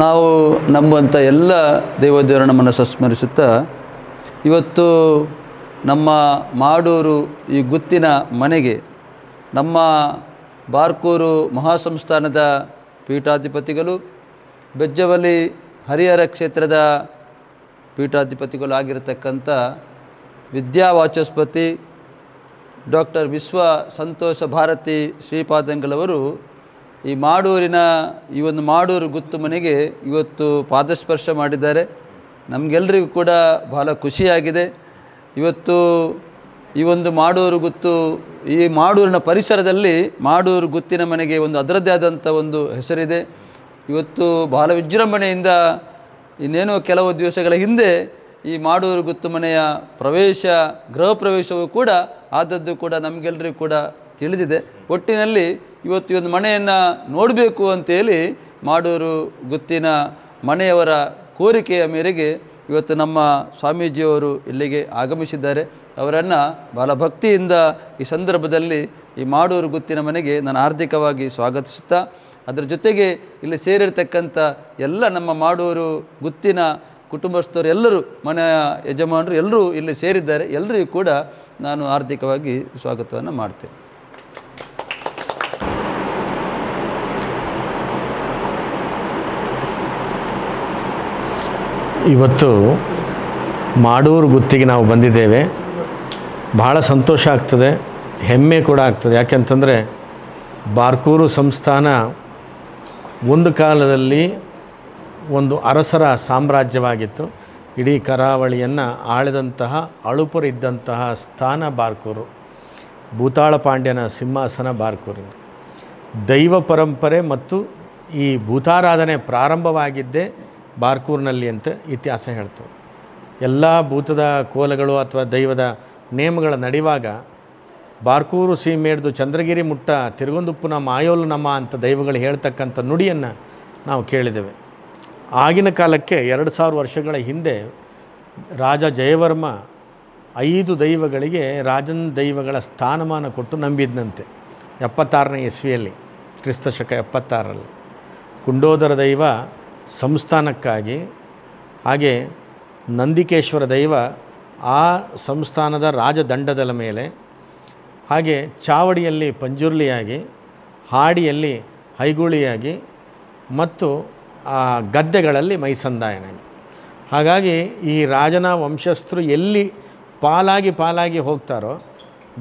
ನಾವು ನಂಬುವಂಥ ಎಲ್ಲ ದೇವದೇವರ ನಮ್ಮನ್ನು ಸಂಸ್ಮರಿಸುತ್ತಾ ಇವತ್ತು ನಮ್ಮ ಮಾಡೂರು ಈ ಗುತ್ತಿನ ಮನೆಗೆ ನಮ್ಮ ಬಾರ್ಕೂರು ಮಹಾಸಂಸ್ಥಾನದ ಪೀಠಾಧಿಪತಿಗಳು, ಬೆಜ್ಜವಲಿ ಹರಿಹರ ಕ್ಷೇತ್ರದ ಪೀಠಾಧಿಪತಿಗಳು ಆಗಿರತಕ್ಕಂಥ ವಿದ್ಯಾವಾಚಸ್ಪತಿ ಡಾಕ್ಟರ್ ವಿಶ್ವ ಸಂತೋಷ ಭಾರತಿ ಶ್ರೀಪಾದಂಗಳವರು ಈ ಮಾಡೂರಿನ ಈ ಒಂದು ಮಾಡೂರು ಗುತ್ತು ಮನೆಗೆ ಇವತ್ತು ಪಾದಸ್ಪರ್ಶ ಮಾಡಿದ್ದಾರೆ. ನಮಗೆಲ್ಲರಿಗೂ ಕೂಡ ಬಹಳ ಖುಷಿಯಾಗಿದೆ. ಇವತ್ತು ಈ ಒಂದು ಮಾಡೂರು ಗುತ್ತು, ಈ ಮಾಡೂರಿನ ಪರಿಸರದಲ್ಲಿ ಮಾಡೂರು ಗುತ್ತಿನ ಮನೆಗೆ ಒಂದು ಅದರದ್ದೇ ಆದಂಥ ಒಂದು ಹೆಸರಿದೆ. ಇವತ್ತು ಬಹಳ ವಿಜೃಂಭಣೆಯಿಂದ ಇನ್ನೇನೋ ಕೆಲವು ದಿವಸಗಳ ಹಿಂದೆ ಈ ಮಾಡೂರು ಗುತ್ತು ಮನೆಯ ಗೃಹ ಪ್ರವೇಶವೂ ಕೂಡ ಆದದ್ದು ಕೂಡ ನಮಗೆಲ್ಲರಿಗೂ ಕೂಡ ತಿಳಿದಿದೆ. ಒಟ್ಟಿನಲ್ಲಿ ಇವತ್ತು ಈ ಒಂದು ಮನೆಯನ್ನು ನೋಡಬೇಕು ಅಂತೇಳಿ ಮಾಡೂರು ಗುತ್ತಿನ ಮನೆಯವರ ಕೋರಿಕೆಯ ಮೇರೆಗೆ ಇವತ್ತು ನಮ್ಮ ಸ್ವಾಮೀಜಿಯವರು ಇಲ್ಲಿಗೆ ಆಗಮಿಸಿದ್ದಾರೆ. ಅವರನ್ನು ಬಹಳ ಭಕ್ತಿಯಿಂದ ಈ ಸಂದರ್ಭದಲ್ಲಿ ಈ ಮಾಡೂರು ಗುತ್ತಿನ ಮನೆಗೆ ನಾನು ಹಾರ್ದಿಕವಾಗಿ ಸ್ವಾಗತಿಸುತ್ತಾ, ಅದರ ಜೊತೆಗೆ ಇಲ್ಲಿ ಸೇರಿರ್ತಕ್ಕಂಥ ಎಲ್ಲ ನಮ್ಮ ಮಾಡೂರು ಗುತ್ತಿನ ಕುಟುಂಬಸ್ಥರು ಎಲ್ಲರೂ, ಮನೆಯ ಯಜಮಾನರು ಎಲ್ಲರೂ ಇಲ್ಲಿ ಸೇರಿದ್ದಾರೆ. ಎಲ್ಲರಿಗೂ ಕೂಡ ನಾನು ಹಾರ್ದಿಕವಾಗಿ ಸ್ವಾಗತವನ್ನು ಮಾಡ್ತೇನೆ. ಇವತ್ತು ಮಾಡೂರು ಗುತ್ತಿಗೆ ನಾವು ಬಂದಿದ್ದೇವೆ. ಬಹಳ ಸಂತೋಷ ಆಗ್ತದೆ, ಹೆಮ್ಮೆ ಕೂಡ ಆಗ್ತದೆ. ಯಾಕೆಂತಂದರೆ ಬಾರ್ಕೂರು ಸಂಸ್ಥಾನ ಒಂದು ಕಾಲದಲ್ಲಿ ಒಂದು ಅರಸರ ಸಾಮ್ರಾಜ್ಯವಾಗಿತ್ತು. ಇಡೀ ಕರಾವಳಿಯನ್ನು ಆಳಿದಂತಹ ಅಳುಪರಿದ್ದಂತಹ ಸ್ಥಾನ ಬಾರ್ಕೂರು. ಭೂತಾಳ ಪಾಂಡ್ಯನ ಸಿಂಹಾಸನ ಬಾರ್ಕೂರು. ದೈವ ಪರಂಪರೆ ಮತ್ತು ಈ ಭೂತಾರಾಧನೆ ಪ್ರಾರಂಭವಾಗಿದ್ದೇ ಬಾರ್ಕೂರಿನಲ್ಲಿ ಅಂತ ಇತಿಹಾಸ ಹೇಳ್ತವೆ. ಎಲ್ಲ ಭೂತದ ಕೋಲಗಳು ಅಥವಾ ದೈವದ ನೇಮಗಳ ನಡೆಯುವಾಗ ಬಾರ್ಕೂರು ಸೀಮೆಡ್ದು ಚಂದ್ರಗಿರಿ ಮುಟ್ಟ ತಿರುಗೊಂದುಪ್ಪುನ ಮಾಯೋಲು ನಮ್ಮ ಅಂತ ದೈವಗಳು ಹೇಳ್ತಕ್ಕಂಥ ನುಡಿಯನ್ನು ನಾವು ಕೇಳಿದ್ದೇವೆ. ಆಗಿನ ಕಾಲಕ್ಕೆ 2000 ವರ್ಷಗಳ ಹಿಂದೆ ರಾಜ ಜಯವರ್ಮ 5 ದೈವಗಳಿಗೆ ರಾಜನ ದೈವಗಳ ಸ್ಥಾನಮಾನ ಕೊಟ್ಟು ನಂಬಿದ್ದಂತೆ. 76ನೇ ಇಸ್ವಿಯಲ್ಲಿ, ಕ್ರಿಸ್ತಶಕ 76ರಲ್ಲಿ ಕುಂಡೋದರ ದೈವ ಸಂಸ್ಥಾನಕ್ಕಾಗಿ, ಹಾಗೆ ನಂದಿಕೇಶ್ವರ ದೈವ ಆ ಸಂಸ್ಥಾನದ ರಾಜದಂಡದ ಮೇಲೆ, ಹಾಗೆ ಚಾವಡಿಯಲ್ಲಿ ಪಂಜುರ್ಲಿಯಾಗಿ, ಹಾಡಿಯಲ್ಲಿ ಹೈಗುಳಿಯಾಗಿ ಮತ್ತು ಆ ಗದ್ದೆಗಳಲ್ಲಿ ಮೈಸಂದಾಯನಾಗಿ. ಹಾಗಾಗಿ ಈ ರಾಜನ ವಂಶಸ್ಥರು ಎಲ್ಲಿ ಪಾಲಾಗಿ ಹೋಗ್ತಾರೋ,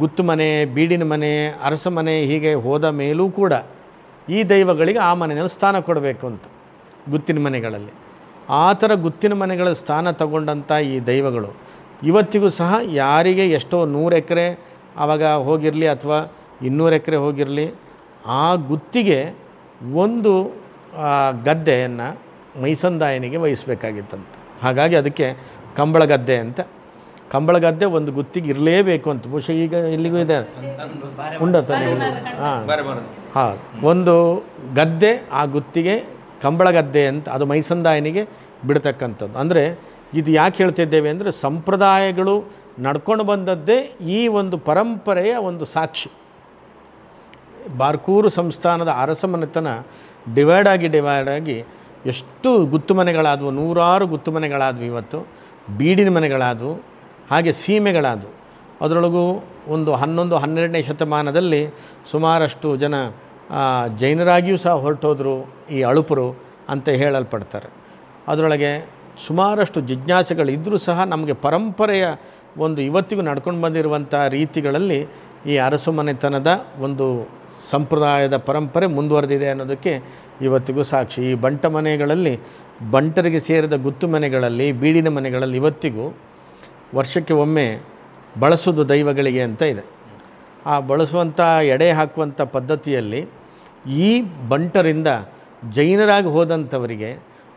ಗುತ್ತು ಮನೆ, ಬೀಡಿನ ಮನೆ, ಅರಸ ಮನೆ ಹೀಗೆ ಹೋದ ಮೇಲೂ ಕೂಡ ಈ ದೈವಗಳಿಗೆ ಆ ಮನೆಯಲ್ಲಿ ಸ್ಥಾನ ಕೊಡಬೇಕು ಅಂತ ಗುತ್ತಿನ ಮನೆಗಳಲ್ಲಿ. ಆ ಥರ ಗುತ್ತಿನ ಮನೆಗಳ ಸ್ಥಾನ ತಗೊಂಡಂಥ ಈ ದೈವಗಳು ಇವತ್ತಿಗೂ ಸಹ ಯಾರಿಗೆ ಎಷ್ಟೋ 100 ಎಕರೆ ಆವಾಗ ಹೋಗಿರಲಿ ಅಥವಾ 200 ಎಕರೆ ಹೋಗಿರಲಿ, ಆ ಗುತ್ತಿಗೆ ಒಂದು ಗದ್ದೆಯನ್ನು ಮೈಸಂದಾಯನಿಗೆ ವಹಿಸಬೇಕಾಗಿತ್ತಂತ. ಹಾಗಾಗಿ ಅದಕ್ಕೆ ಕಂಬಳ ಗದ್ದೆ ಅಂತ. ಕಂಬಳ ಗದ್ದೆ ಒಂದು ಗುತ್ತಿಗೆ ಇರಲೇಬೇಕು ಅಂತ. ಬಹುಶಃ ಈಗ ಇಲ್ಲಿಗೂ ಇದೆ, ಉಂಡತಾನೆ. ಹಾಂ, ಒಂದು ಗದ್ದೆ, ಆ ಗುತ್ತಿಗೆ ಕಂಬಳ ಗದ್ದೆ ಅಂತ, ಅದು ಮೈಸಂದಾಯನಿಗೆ ಬಿಡ್ತಕ್ಕಂಥದ್ದು. ಅಂದರೆ ಇದು ಯಾಕೆ ಹೇಳ್ತಿದ್ದೇವೆ ಅಂದರೆ, ಸಂಪ್ರದಾಯಗಳು ನಡ್ಕೊಂಡು ಬಂದದ್ದೇ ಈ ಒಂದು ಪರಂಪರೆಯ ಒಂದು ಸಾಕ್ಷಿ. ಬಾರ್ಕೂರು ಸಂಸ್ಥಾನದ ಅರಸಮನೆತನ ಡಿವೈಡ್ ಆಗಿ ಎಷ್ಟು ಗುತ್ತು ಮನೆಗಳಾದವು, 100 ಗುತ್ತು ಮನೆಗಳಾದವು. ಇವತ್ತು ಬೀಡಿನ ಮನೆಗಳಾದವು, ಹಾಗೆ ಸೀಮೆಗಳಾದವು. ಅದರೊಳಗೂ ಒಂದು 11-12ನೇ ಶತಮಾನದಲ್ಲಿ ಸುಮಾರಷ್ಟು ಜನ ಜೈನರಾಗಿಯೂ ಸಹ ಹೊರಟೋದ್ರು ಈ ಅಳುಪರು ಅಂತ ಹೇಳಲ್ಪಡ್ತಾರೆ. ಅದರೊಳಗೆ ಸುಮಾರಷ್ಟು ಜಿಜ್ಞಾಸೆಗಳಿದ್ದರೂ ಸಹ ನಮಗೆ ಪರಂಪರೆಯ ಒಂದು ಇವತ್ತಿಗೂ ನಡ್ಕೊಂಡು ಬಂದಿರುವಂಥ ರೀತಿಗಳಲ್ಲಿ ಈ ಅರಸು ಮನೆತನದ ಒಂದು ಸಂಪ್ರದಾಯದ ಪರಂಪರೆ ಮುಂದುವರೆದಿದೆ ಅನ್ನೋದಕ್ಕೆ ಇವತ್ತಿಗೂ ಸಾಕ್ಷಿ. ಈ ಬಂಟ ಮನೆಗಳಲ್ಲಿ, ಬಂಟರಿಗೆ ಸೇರಿದ ಗುತ್ತು ಮನೆಗಳಲ್ಲಿ, ಬೀಡಿನ ಮನೆಗಳಲ್ಲಿ ಇವತ್ತಿಗೂ ವರ್ಷಕ್ಕೆ ಒಮ್ಮೆ ಬಳಸೋದು ದೈವಗಳಿಗೆ ಅಂತ ಇದೆ. ಆ ಬಳಸುವಂಥ ಎಡೆ ಹಾಕುವಂಥ ಪದ್ಧತಿಯಲ್ಲಿ ಈ ಬಂಟರಿಂದ ಜೈನರಾಗಿ ಹೋದಂಥವರಿಗೆ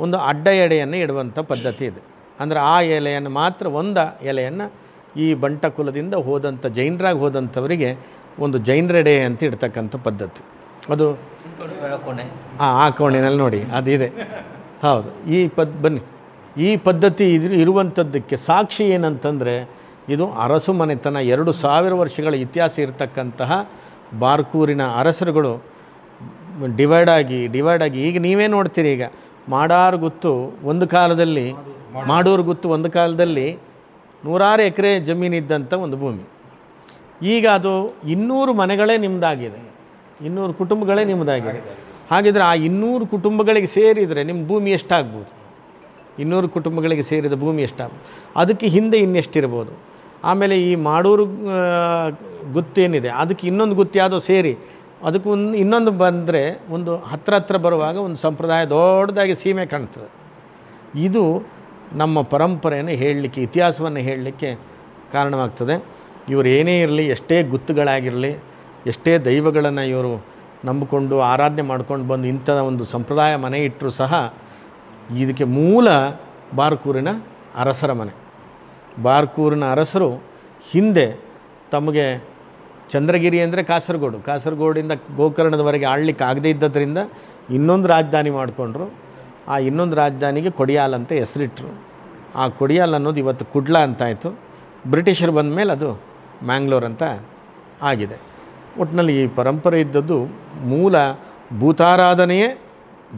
ಒಂದು ಅಡ್ಡ ಎಡೆಯನ್ನು ಇಡುವಂಥ ಪದ್ಧತಿ ಇದೆ. ಅಂದರೆ ಆ ಎಲೆಯನ್ನು ಮಾತ್ರ, ಒಂದು ಎಲೆಯನ್ನು ಈ ಬಂಟ ಕುಲದಿಂದ ಹೋದಂಥ ಜೈನರಾಗಿ ಹೋದಂಥವರಿಗೆ ಒಂದು ಜೈನರೆಡೆ ಅಂತ ಇಡ್ತಕ್ಕಂಥ ಪದ್ಧತಿ. ಅದು ಆ ಕೋಣೆನಲ್ಲಿ ನೋಡಿ ಅದಿದೆ. ಹೌದು, ಬನ್ನಿ, ಈ ಪದ್ಧತಿ ಇರುವಂಥದ್ದಕ್ಕೆ ಸಾಕ್ಷಿ ಏನಂತಂದರೆ, ಇದು ಅರಸು ಮನೆತನ 2000 ವರ್ಷಗಳ ಇತಿಹಾಸ ಇರತಕ್ಕಂತಹ ಬಾರ್ಕೂರಿನ ಅರಸರುಗಳು ಡಿವೈಡ್ ಆಗಿ ಈಗ ನೀವೇ ನೋಡ್ತೀರಿ, ಈಗ ಮಾಡಾರು ಗುತ್ತು ಒಂದು ಕಾಲದಲ್ಲಿ ಮಾಡೂರು ಗುತ್ತು ಒಂದು ಕಾಲದಲ್ಲಿ 100 ಎಕರೆ ಜಮೀನಿದ್ದಂಥ ಒಂದು ಭೂಮಿ. ಈಗ ಅದು 200 ಮನೆಗಳೇ ನಿಮ್ಮದಾಗಿದೆ, 200 ಕುಟುಂಬಗಳೇ ನಿಮ್ಮದಾಗಿದೆ. ಹಾಗಿದ್ರೆ ಆ 200 ಕುಟುಂಬಗಳಿಗೆ ಸೇರಿದರೆ ನಿಮ್ಮ ಭೂಮಿ ಎಷ್ಟಾಗ್ಬೋದು? 200 ಕುಟುಂಬಗಳಿಗೆ ಸೇರಿದ ಭೂಮಿ ಎಷ್ಟಾಗ್ಬೋದು? ಅದಕ್ಕೆ ಹಿಂದೆ ಇನ್ನೆಷ್ಟಿರ್ಬೋದು? ಆಮೇಲೆ ಈ ಮಾಡೂರು ಗುತ್ತೇನಿದೆ ಅದಕ್ಕೆ ಇನ್ನೊಂದು ಗುತ್ತು ಯಾವುದೋ ಸೇರಿ ಅದಕ್ಕೆ ಇನ್ನೊಂದು ಬಂದರೆ ಒಂದು ಹತ್ರ ಬರುವಾಗ ಒಂದು ಸಂಪ್ರದಾಯ ದೊಡ್ಡದಾಗಿ ಸೀಮೆ ಕಾಣ್ತದೆ. ಇದು ನಮ್ಮ ಪರಂಪರೆಯನ್ನು ಹೇಳಲಿಕ್ಕೆ, ಇತಿಹಾಸವನ್ನು ಹೇಳಲಿಕ್ಕೆ ಕಾರಣವಾಗ್ತದೆ. ಇವರು ಏನೇ ಇರಲಿ, ಎಷ್ಟೇ ಗುತ್ತುಗಳಾಗಿರಲಿ, ಎಷ್ಟೇ ದೈವಗಳನ್ನು ಇವರು ನಂಬಿಕೊಂಡು ಆರಾಧನೆ ಮಾಡ್ಕೊಂಡು ಬಂದು ಇಂಥ ಒಂದು ಸಂಪ್ರದಾಯ ಮನೆ ಇಟ್ಟರೂ ಸಹ ಇದಕ್ಕೆ ಮೂಲ ಬಾರ್ಕೂರಿನ ಅರಸರ ಮನೆ. ಬಾರ್ಕೂರಿನ ಅರಸರು ಹಿಂದೆ ತಮಗೆ ಚಂದ್ರಗಿರಿ ಅಂದರೆ ಕಾಸರಗೋಡಿಂದ ಗೋಕರ್ಣದವರೆಗೆ ಆಳ್ಲಿಕ್ಕೆ ಆಗದೇ ಇದ್ದದ್ರಿಂದ ಇನ್ನೊಂದು ರಾಜಧಾನಿ ಮಾಡಿಕೊಂಡ್ರು. ಆ ಇನ್ನೊಂದು ರಾಜಧಾನಿಗೆ ಕೊಡಿಯಾಲ್ ಅಂತ ಹೆಸರಿಟ್ಟರು. ಆ ಕೊಡಿಯಾಲ್ ಅನ್ನೋದು ಇವತ್ತು ಕುಡ್ಲ ಅಂತಾಯಿತು. ಬ್ರಿಟಿಷರು ಬಂದ ಮೇಲೆ ಅದು ಮ್ಯಾಂಗ್ಳೂರ್ ಅಂತ ಆಗಿದೆ. ಒಟ್ಟಿನಲ್ಲಿ ಈ ಪರಂಪರೆ ಇದ್ದದ್ದು ಮೂಲ ಭೂತಾರಾಧನೆಯೇ,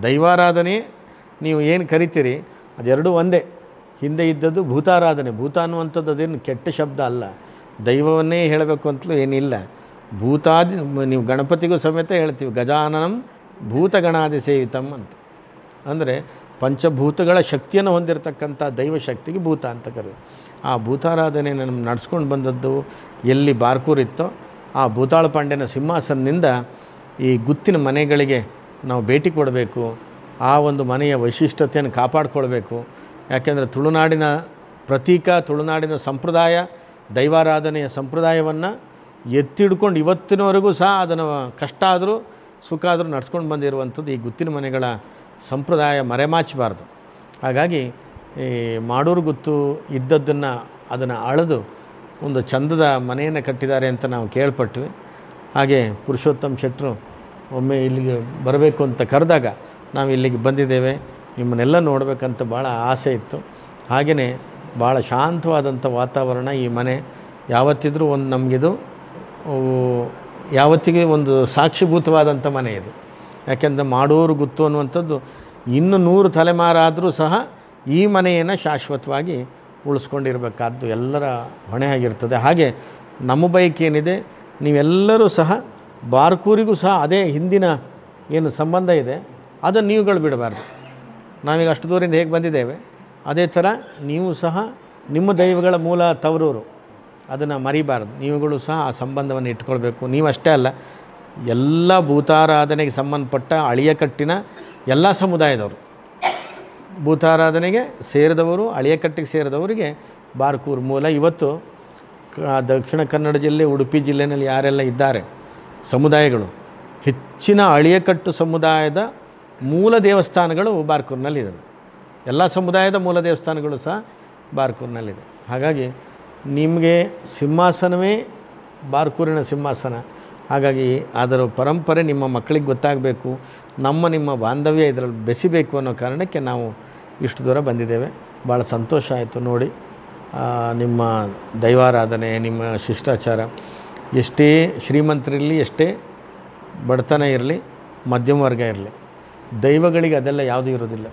ದೈವಾರಾಧನೆಯೇ. ನೀವು ಏನು ಕರಿತೀರಿ ಅದೆರಡೂ ಒಂದೇ. ಹಿಂದೆ ಇದ್ದದ್ದು ಭೂತಾರಾಧನೆ. ಭೂತ ಅನ್ನುವಂಥದ್ದು ಅದೇನು ಕೆಟ್ಟ ಶಬ್ದ ಅಲ್ಲ, ದೈವವನ್ನೇ ಹೇಳಬೇಕು ಅಂತಲೂ ಏನಿಲ್ಲ. ಭೂತಾದಿ ನೀವು ಗಣಪತಿಗೂ ಸಮೇತ ಹೇಳ್ತೀವಿ, ಗಜಾನನಂ ಭೂತಗಣಾದಿ ಸೇವಿತಂ ಅಂತ. ಅಂದರೆ ಪಂಚಭೂತಗಳ ಶಕ್ತಿಯನ್ನು ಹೊಂದಿರತಕ್ಕಂಥ ದೈವಶಕ್ತಿಗೆ ಭೂತ ಅಂತ ಕರೆಯೋದು. ಆ ಭೂತಾರಾಧನೆಯನ್ನು ನಮ್ಮ ನಡೆಸ್ಕೊಂಡು ಬಂದದ್ದು ಎಲ್ಲಿ ಬಾರ್ಕೂರಿತ್ತೋ ಆ ಭೂತಾಳ ಪಾಂಡ್ಯನ ಸಿಂಹಾಸನದಿಂದ ಈ ಗುತ್ತಿನ ಮನೆಗಳಿಗೆ ನಾವು ಭೇಟಿ ಕೊಡಬೇಕು. ಆ ಒಂದು ಮನೆಯ ವೈಶಿಷ್ಟ್ಯತೆಯನ್ನು ಕಾಪಾಡಿಕೊಳ್ಬೇಕು. ಯಾಕೆಂದರೆ ತುಳುನಾಡಿನ ಪ್ರತೀಕ, ತುಳುನಾಡಿನ ಸಂಪ್ರದಾಯ, ದೈವಾರಾಧನೆಯ ಸಂಪ್ರದಾಯವನ್ನು ಎತ್ತಿಡ್ಕೊಂಡು ಇವತ್ತಿನವರೆಗೂ ಸಹ ಅದನ್ನು ಕಷ್ಟ ಆದರೂ ಸುಖ ಆದರೂ ನಡ್ಸ್ಕೊಂಡು ಬಂದಿರುವಂಥದ್ದು ಈ ಗುತ್ತಿನ ಮನೆಗಳ ಸಂಪ್ರದಾಯ ಮರೆಮಾಚಬಾರ್ದು. ಹಾಗಾಗಿ ಈ ಮಾಡೂರು ಗುತ್ತು ಇದ್ದದ್ದನ್ನು ಅದನ್ನು ಅಳೆದು ಒಂದು ಚಂದದ ಮನೆಯನ್ನು ಕಟ್ಟಿದ್ದಾರೆ ಅಂತ ನಾವು ಕೇಳ್ಪಟ್ವಿ. ಹಾಗೆ ಪುರುಷೋತ್ತಮ್ ಶೆಟ್ಟರು ಒಮ್ಮೆ ಇಲ್ಲಿಗೆ ಬರಬೇಕು ಅಂತ ಕರೆದಾಗ ನಾವು ಇಲ್ಲಿಗೆ ಬಂದಿದ್ದೇವೆ. ನಿಮ್ಮನ್ನೆಲ್ಲ ನೋಡಬೇಕಂತ ಭಾಳ ಆಸೆ ಇತ್ತು. ಹಾಗೆಯೇ ಭಾಳ ಶಾಂತವಾದಂಥ ವಾತಾವರಣ ಈ ಮನೆ. ಯಾವತ್ತಿದ್ರೂ ಒಂದು ನಮಗಿದು ಯಾವತ್ತಿಗೆ ಒಂದು ಸಾಕ್ಷಿಭೂತವಾದಂಥ ಮನೆ ಇದು. ಯಾಕೆಂದರೆ ಮಾಡೂರು ಗುತ್ತು ಅನ್ನುವಂಥದ್ದು ಇನ್ನು 100 ತಲೆಮಾರಾದರೂ ಸಹ ಈ ಮನೆಯನ್ನು ಶಾಶ್ವತವಾಗಿ ಉಳಿಸ್ಕೊಂಡಿರಬೇಕಾದ್ದು ಎಲ್ಲರ ಹೊಣೆ ಆಗಿರ್ತದೆ. ಹಾಗೆ ನಮ್ಮ ಬೈಕ್ ಏನಿದೆ, ನೀವೆಲ್ಲರೂ ಸಹ ಬಾರ್ಕೂರಿಗೂ ಸಹ ಅದೇ ಹಿಂದಿನ ಏನು ಸಂಬಂಧ ಇದೆ ಅದನ್ನು ನೀವುಗಳು ಬಿಡಬಾರ್ದು. ನಾವೀಗ ಅಷ್ಟು ದೂರದಿಂದ ಹೇಗೆ ಬಂದಿದ್ದೇವೆ ಅದೇ ಥರ ನೀವು ಸಹ ನಿಮ್ಮ ದೈವಗಳ ಮೂಲ ತವರೂರು ಅದನ್ನು ಮರಿಬಾರ್ದು. ನೀವುಗಳು ಸಹ ಆ ಸಂಬಂಧವನ್ನು ಇಟ್ಕೊಳ್ಬೇಕು. ನೀವಷ್ಟೇ ಅಲ್ಲ, ಎಲ್ಲ ಭೂತಾರಾಧನೆಗೆ ಸಂಬಂಧಪಟ್ಟ ಅಳಿಯಕಟ್ಟಿನ ಎಲ್ಲ ಸಮುದಾಯದವರು, ಭೂತಾರಾಧನೆಗೆ ಸೇರಿದವರು, ಅಳಿಯಕಟ್ಟಿಗೆ ಸೇರಿದವರಿಗೆ ಬಾರ್ಕೂರು ಮೂಲ. ಇವತ್ತು ದಕ್ಷಿಣ ಕನ್ನಡ ಜಿಲ್ಲೆ, ಉಡುಪಿ ಜಿಲ್ಲೆಯಲ್ಲಿ ಯಾರೆಲ್ಲ ಇದ್ದಾರೆ ಸಮುದಾಯಗಳು, ಹೆಚ್ಚಿನ ಅಳಿಯಕಟ್ಟು ಸಮುದಾಯದ ಮೂಲ ದೇವಸ್ಥಾನಗಳು ಬಾರ್ಕೂರಿನಲ್ಲಿದ್ದಾವೆ. ಎಲ್ಲ ಸಮುದಾಯದ ಮೂಲ ದೇವಸ್ಥಾನಗಳು ಸಹ ಬಾರ್ಕೂರಿನಲ್ಲಿದೆ. ಹಾಗಾಗಿ ನಿಮಗೆ ಸಿಂಹಾಸನವೇ ಬಾರ್ಕೂರಿನ ಸಿಂಹಾಸನ. ಹಾಗಾಗಿ ಅದರ ಪರಂಪರೆ ನಿಮ್ಮ ಮಕ್ಕಳಿಗೆ ಗೊತ್ತಾಗಬೇಕು, ನಿಮ್ಮ ಬಾಂಧವ್ಯ ಇದರಲ್ಲಿ ಬೆಸಿಬೇಕು ಅನ್ನೋ ಕಾರಣಕ್ಕೆ ನಾವು ಇಷ್ಟು ದೂರ ಬಂದಿದ್ದೇವೆ. ಭಾಳ ಸಂತೋಷ ಆಯಿತು ನೋಡಿ. ನಿಮ್ಮ ದೈವಾರಾಧನೆ, ನಿಮ್ಮ ಶಿಷ್ಟಾಚಾರ, ಎಷ್ಟೇ ಶ್ರೀಮಂತರಿರಲಿ, ಎಷ್ಟೇ ಬಡತನ ಇರಲಿ, ಮಧ್ಯಮ ವರ್ಗ ಇರಲಿ, ದೈವಗಳಿಗೆ ಅದೆಲ್ಲ ಯಾವುದೂ ಇರೋದಿಲ್ಲ.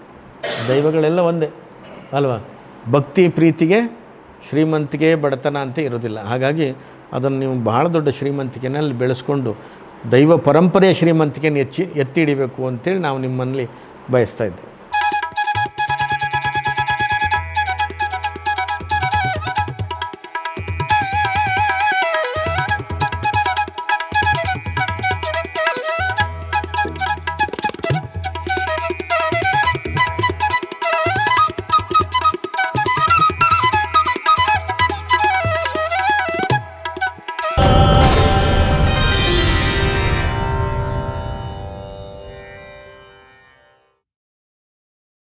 ದೈವಗಳೆಲ್ಲ ಒಂದೇ ಅಲ್ವಾ? ಭಕ್ತಿ ಪ್ರೀತಿಗೆ ಶ್ರೀಮಂತಿಕೆ ಬಡತನ ಅಂತ ಇರೋದಿಲ್ಲ. ಹಾಗಾಗಿ ಅದನ್ನು ನೀವು ಬಹಳ ದೊಡ್ಡ ಶ್ರೀಮಂತಿಕೆನಲ್ಲಿ ಬೆಳೆಸ್ಕೊಂಡು ದೈವ ಪರಂಪರೆಯ ಶ್ರೀಮಂತಿಕೆಯನ್ನು ಎತ್ತಿ ಹಿಡಿಬೇಕು ಅಂತೇಳಿ ನಾವು ನಿಮ್ಮಲ್ಲಿ ಬಯಸ್ತಾ ಇದ್ದೇವೆ.